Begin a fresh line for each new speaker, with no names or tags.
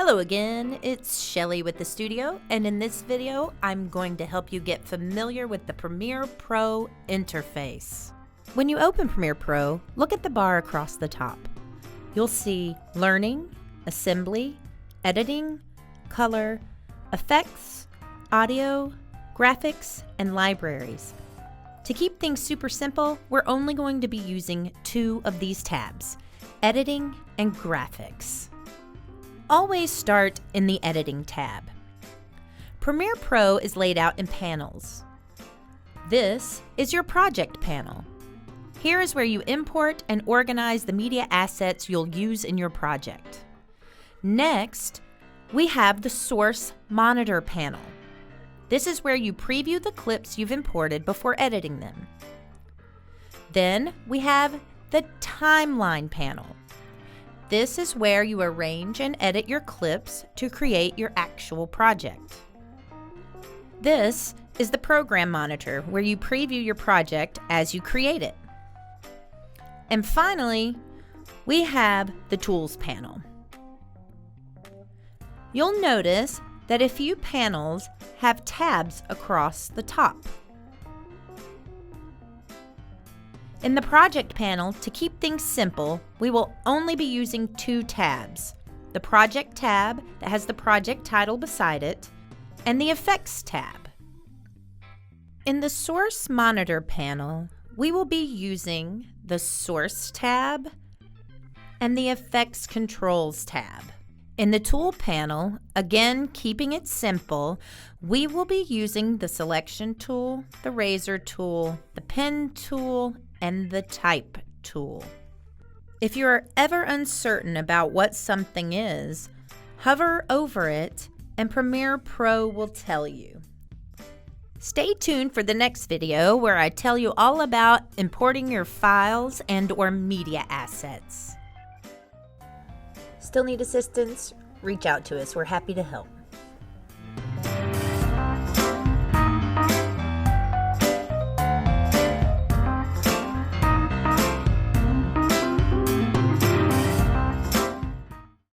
Hello again, it's Shelly with the studio, and in this video, I'm going to help you get familiar with the Premiere Pro interface. When you open Premiere Pro, look at the bar across the top. You'll see Learning, Assembly, Editing, Color, Effects, Audio, Graphics, and Libraries. To keep things super simple, we're only going to be using two of these tabs, Editing and Graphics. Always start in the Editing tab. Premiere Pro is laid out in panels. This is your Project panel. Here is where you import and organize the media assets you'll use in your project. Next, we have the Source Monitor panel. This is where you preview the clips you've imported before editing them. Then we have the Timeline panel. This is where you arrange and edit your clips to create your actual project. This is the Program Monitor, where you preview your project as you create it. And finally, we have the Tools panel. You'll notice that a few panels have tabs across the top. In the Project panel, to keep things simple, we will only be using two tabs. The Project tab that has the project title beside it, and the Effects tab. In the Source Monitor panel, we will be using the Source tab and the Effects Controls tab. In the Tool panel, again keeping it simple, we will be using the Selection tool, the Razor tool, the Pen tool, and the Type tool. If you are ever uncertain about what something is, hover over it and Premiere Pro will tell you. Stay tuned for the next video where I tell you all about importing your files and/or media assets. Still need assistance? Reach out to us. We're happy to help.